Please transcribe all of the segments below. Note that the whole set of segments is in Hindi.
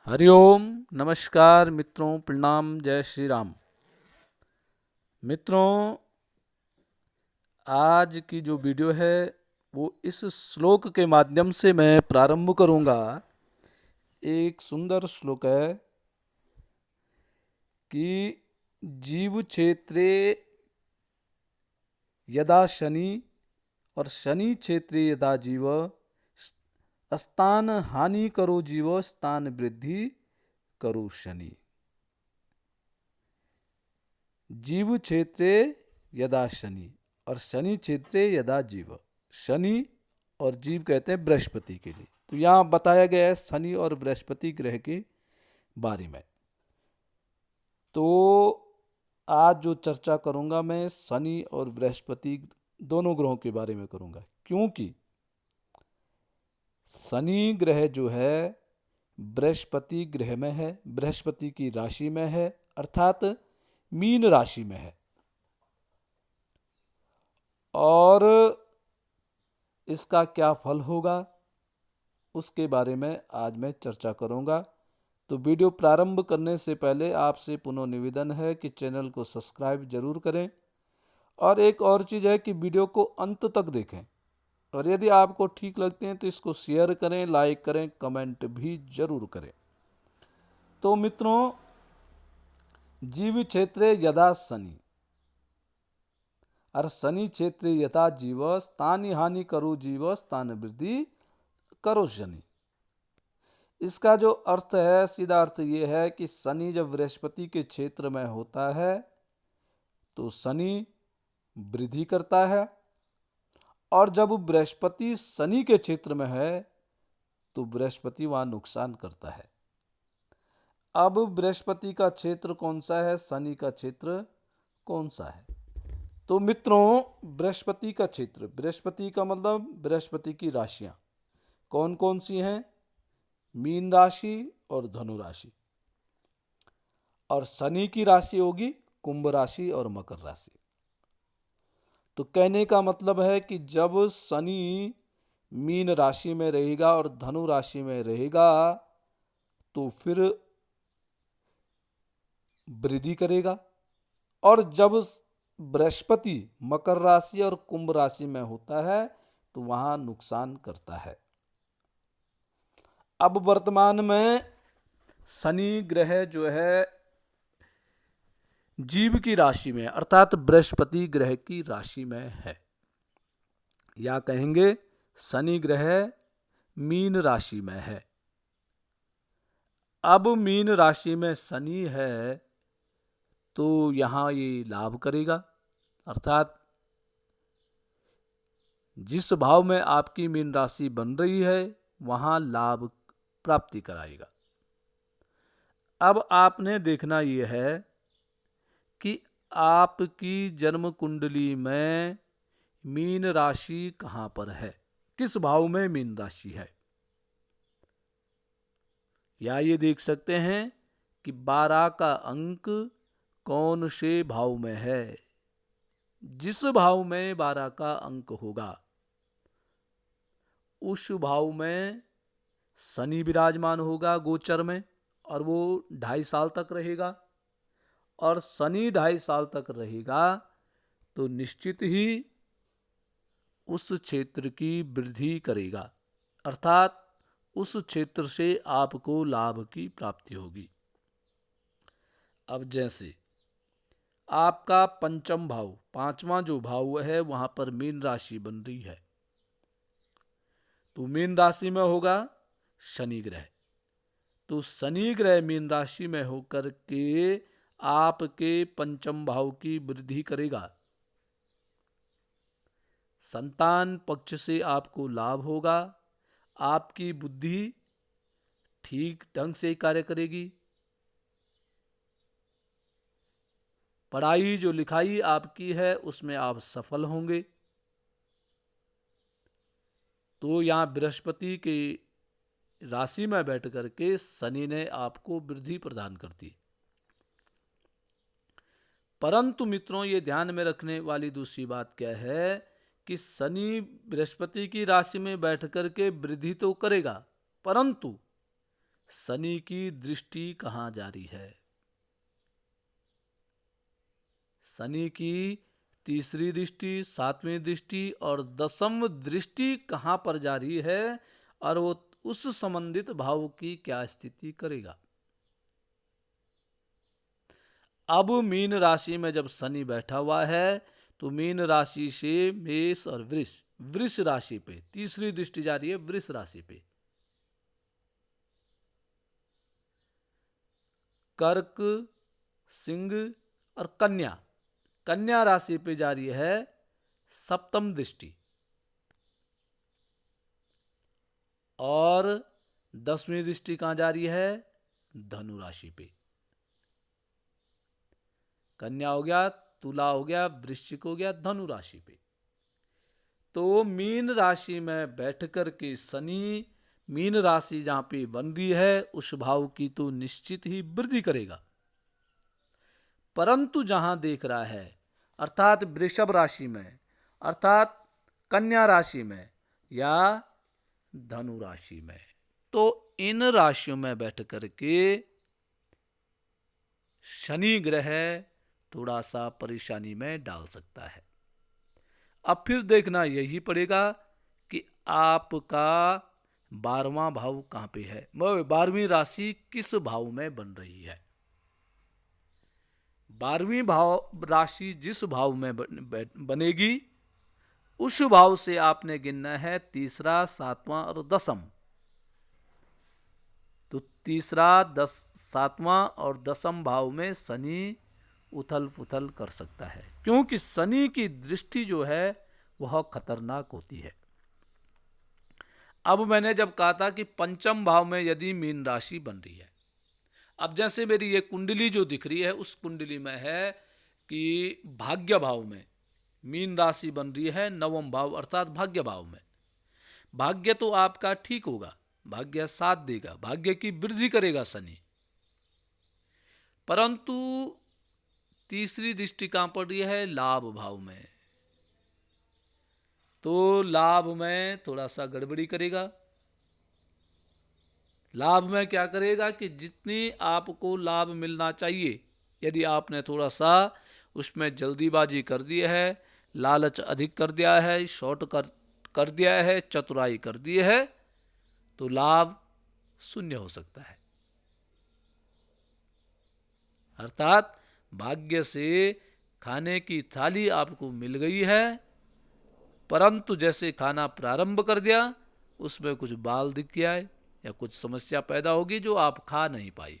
हरिओम। नमस्कार मित्रों, प्रणाम, जय श्री राम। मित्रों, आज की जो वीडियो है वो इस श्लोक के माध्यम से मैं प्रारंभ करूंगा। एक सुंदर श्लोक है कि जीव क्षेत्रे यदा शनि और शनि क्षेत्रे यदा जीव स्थान हानि करो जीव स्थान वृद्धि करो शनि। जीव क्षेत्रे यदा शनि और शनि क्षेत्रे यदा जीव। शनि और जीव कहते हैं बृहस्पति के लिए। तो यहाँ बताया गया है शनि और बृहस्पति ग्रह के बारे में। तो आज जो चर्चा करूंगा मैं शनि और बृहस्पति दोनों ग्रहों के बारे में करूंगा, क्योंकि शनि ग्रह जो है बृहस्पति ग्रह में है, बृहस्पति की राशि में है, अर्थात मीन राशि में है। और इसका क्या फल होगा उसके बारे में आज मैं चर्चा करूंगा। तो वीडियो प्रारंभ करने से पहले आपसे पुनः निवेदन है कि चैनल को सब्सक्राइब जरूर करें, और एक और चीज़ है कि वीडियो को अंत तक देखें, और यदि आपको ठीक लगते हैं तो इसको शेयर करें, लाइक करें, कमेंट भी जरूर करें। तो मित्रों, जीव क्षेत्रे यदा शनि और शनि क्षेत्र यथा जीव स्थानी हानि करो जीव स्थान वृद्धि करो शनि। इसका जो अर्थ है, सीधा अर्थ ये है कि शनि जब बृहस्पति के क्षेत्र में होता है तो शनि वृद्धि करता है, और जब बृहस्पति शनि के क्षेत्र में है तो बृहस्पति वहां नुकसान करता है। अब बृहस्पति का क्षेत्र कौन सा है, शनि का क्षेत्र कौन सा है? तो मित्रों, बृहस्पति का क्षेत्र, बृहस्पति का मतलब बृहस्पति की राशियां कौन कौन सी हैं? मीन राशि और धनु राशि। और शनि की राशि होगी कुंभ राशि और मकर राशि। तो कहने का मतलब है कि जब शनि मीन राशि में रहेगा और धनु राशि में रहेगा तो फिर वृद्धि करेगा, और जब बृहस्पति मकर राशि और कुंभ राशि में होता है तो वहां नुकसान करता है। अब वर्तमान में शनि ग्रह जो है जीव की राशि में, अर्थात बृहस्पति ग्रह की राशि में है, या कहेंगे शनि ग्रह मीन राशि में है। अब मीन राशि में शनि है तो यहां ये लाभ करेगा, अर्थात जिस भाव में आपकी मीन राशि बन रही है वहां लाभ प्राप्ति कराएगा। अब आपने देखना यह है कि आपकी जन्म कुंडली में मीन राशि कहां पर है, किस भाव में मीन राशि है। या ये देख सकते हैं कि 12 का अंक कौन से भाव में है। जिस भाव में 12 का अंक होगा उस भाव में शनि विराजमान होगा गोचर में, और वो 2.5 साल तक रहेगा। और शनि 2.5 साल तक रहेगा तो निश्चित ही उस क्षेत्र की वृद्धि करेगा, अर्थात उस क्षेत्र से आपको लाभ की प्राप्ति होगी। अब जैसे आपका पंचम भाव, पांचवा जो भाव है, वहां पर मीन राशि बन रही है, तो मीन राशि में होगा शनि ग्रह। तो शनि ग्रह मीन राशि में होकर के आपके पंचम भाव की वृद्धि करेगा। संतान पक्ष से आपको लाभ होगा, आपकी बुद्धि ठीक ढंग से कार्य करेगी, पढ़ाई जो लिखाई आपकी है उसमें आप सफल होंगे। तो यहाँ बृहस्पति के राशि में बैठ करके शनि ने आपको वृद्धि प्रदान कर दी। परंतु मित्रों, ये ध्यान में रखने वाली दूसरी बात क्या है कि शनि बृहस्पति की राशि में बैठ करके वृद्धि तो करेगा, परंतु शनि की दृष्टि कहाँ जारी है? शनि की तीसरी दृष्टि, सातवीं दृष्टि और दसम दृष्टि कहाँ पर जारी है और वो उस संबंधित भाव की क्या स्थिति करेगा? अब मीन राशि में जब शनि बैठा हुआ है तो मीन राशि से मेष और वृष राशि पे तीसरी दृष्टि जा रही है, वृष राशि पे। कर्क, सिंह और कन्या राशि पे जा रही है सप्तम दृष्टि। और 10वीं दृष्टि कहाँ जा रही है? धनु राशि पे। कन्या हो गया, तुला हो गया, वृश्चिक हो गया, धनु राशि पे। तो मीन राशि में बैठ कर के शनि मीन राशि जहां पे बन रही है उस भाव की तो निश्चित ही वृद्धि करेगा, परंतु जहां देख रहा है अर्थात वृषभ राशि में, अर्थात कन्या राशि में या धनु राशि में, तो इन राशियों में बैठ करके शनि ग्रह थोड़ा सा परेशानी में डाल सकता है। अब फिर देखना यही पड़ेगा कि आपका 12वां भाव कहाँ पे है, 12वीं राशि किस भाव में बन रही है। 12वीं भाव राशि जिस भाव में बनेगी उस भाव से आपने गिनना है तीसरा, सातवां और दसम। तो तीसरा, सातवां और दसम भाव में शनि उथल पुथल कर सकता है, क्योंकि शनि की दृष्टि जो है वह खतरनाक होती है। अब मैंने जब कहा था कि पंचम भाव में यदि मीन राशि बन रही है, अब जैसे मेरी ये कुंडली जो दिख रही है उस कुंडली में है कि भाग्य भाव में मीन राशि बन रही है, नवम भाव अर्थात भाग्य भाव में। भाग्य तो आपका ठीक होगा, भाग्य साथ देगा, भाग्य की वृद्धि करेगा शनि, परंतु तीसरी दृष्टि कहां पड़ रही है? लाभ भाव में। तो लाभ में थोड़ा सा गड़बड़ी करेगा। लाभ में क्या करेगा कि जितनी आपको लाभ मिलना चाहिए, यदि आपने थोड़ा सा उसमें जल्दीबाजी कर दी है, लालच अधिक कर दिया है, शॉर्ट कर दिया है, चतुराई कर दी है, तो लाभ शून्य हो सकता है। अर्थात भाग्य से खाने की थाली आपको मिल गई है, परंतु जैसे खाना प्रारंभ कर दिया उसमें कुछ बाल दिख गया है या कुछ समस्या पैदा होगी जो आप खा नहीं पाई।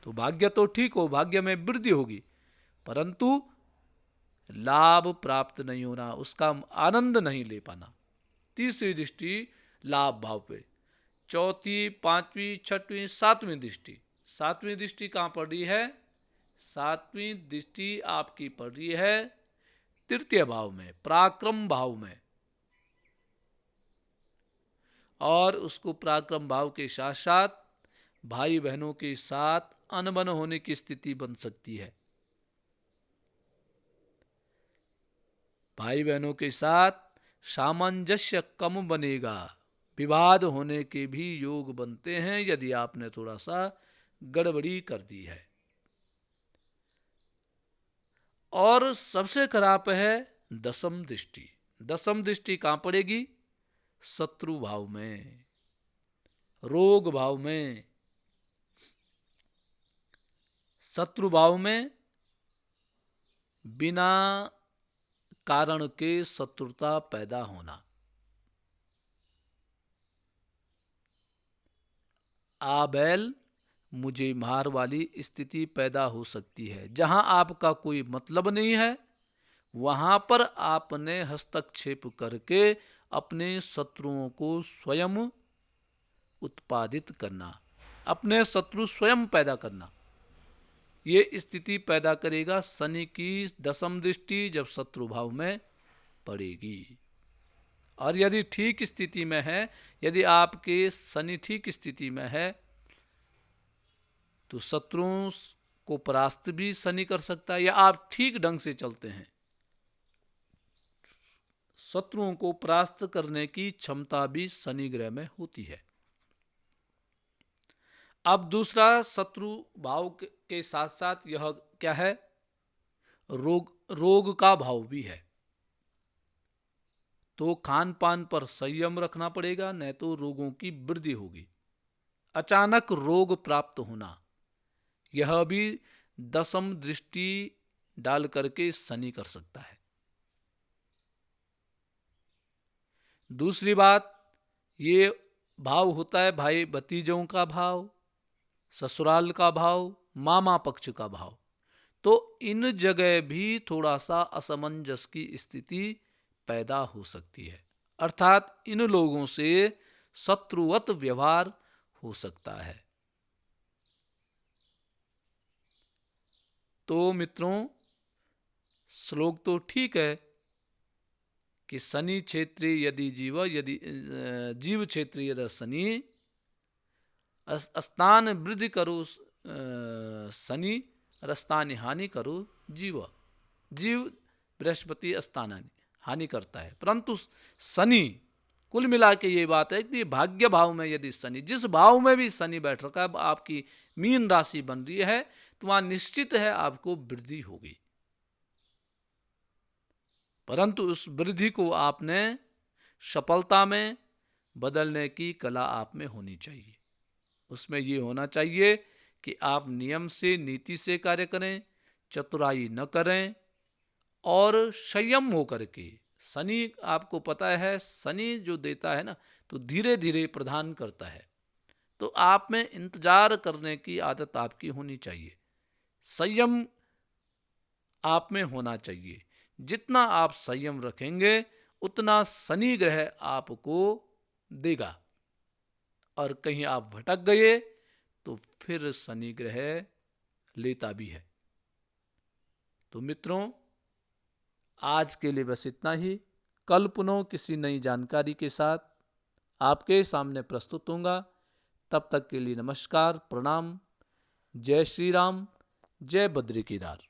तो भाग्य तो ठीक हो, भाग्य में वृद्धि होगी, परंतु लाभ प्राप्त नहीं होना, उसका आनंद नहीं ले पाना। तीसरी दृष्टि लाभ भाव पे, चौथी, पांचवी, छठवीं, सातवीं दृष्टि। सातवीं दृष्टि कहाँ पड़ रही है? सातवीं दृष्टि आपकी पड़ रही है तृतीय भाव में, पराक्रम भाव में। और उसको पराक्रम भाव के साथ साथ भाई बहनों के साथ अनबन होने की स्थिति बन सकती है। भाई बहनों के साथ सामंजस्य कम बनेगा, विवाद होने के भी योग बनते हैं यदि आपने थोड़ा सा गड़बड़ी कर दी है। और सबसे खराब है दसम दृष्टि। दसम दृष्टि कहां पड़ेगी? शत्रु भाव में, रोग भाव में। शत्रु भाव में बिना कारण के शत्रुता पैदा होना, आ बैल मुझे मार वाली स्थिति पैदा हो सकती है। जहां आपका कोई मतलब नहीं है वहां पर आपने हस्तक्षेप करके अपने शत्रुओं को स्वयं उत्पादित करना, अपने शत्रु स्वयं पैदा करना, ये स्थिति पैदा करेगा शनि की दसम दृष्टि जब शत्रु भाव में पड़ेगी। और यदि ठीक स्थिति में है, यदि आपके शनि ठीक स्थिति में है तो शत्रुओं को परास्त भी शनि कर सकता है, या आप ठीक ढंग से चलते हैं शत्रुओं को परास्त करने की क्षमता भी शनि ग्रह में होती है। अब दूसरा शत्रु भाव के साथ साथ यह क्या है, रोग का भाव भी है। तो खान पान पर संयम रखना पड़ेगा, नहीं तो रोगों की वृद्धि होगी। अचानक रोग प्राप्त होना, यह भी दशम दृष्टि डाल करके शनि कर सकता है। दूसरी बात, ये भाव होता है भाई भतीजों का भाव, ससुराल का भाव, मामा पक्ष का भाव। तो इन जगह भी थोड़ा सा असमंजस की स्थिति पैदा हो सकती है, अर्थात इन लोगों से शत्रुवत व्यवहार हो सकता है। तो मित्रों, श्लोक तो ठीक है कि शनि क्षेत्रे यदि जीव क्षेत्रे यदि शनि स्थान वृद्धि करो शनि, स्थान हानि करो जीव। जीव बृहस्पति स्थान हानि करता है, परंतु शनि, कुल मिला के ये बात है कि भाग्य भाव में यदि शनि, जिस भाव में भी शनि बैठ रखा है, आपकी मीन राशि बन रही है, तो वहां निश्चित है आपको वृद्धि होगी। परंतु उस वृद्धि को आपने सफलता में बदलने की कला आप में होनी चाहिए। उसमें ये होना चाहिए कि आप नियम से, नीति से कार्य करें, चतुराई न करें और संयम होकर के। शनि आपको पता है, शनि जो देता है ना, तो धीरे धीरे प्रदान करता है। तो आप में इंतजार करने की आदत आपकी होनी चाहिए, संयम आप में होना चाहिए। जितना आप संयम रखेंगे उतना शनि ग्रह आपको देगा, और कहीं आप भटक गए तो फिर शनि ग्रह लेता भी है। तो मित्रों, आज के लिए बस इतना ही। कल पुनः किसी नई जानकारी के साथ आपके सामने प्रस्तुत होऊंगा। तब तक के लिए नमस्कार, प्रणाम, जय श्री राम, जय बद्री केदार।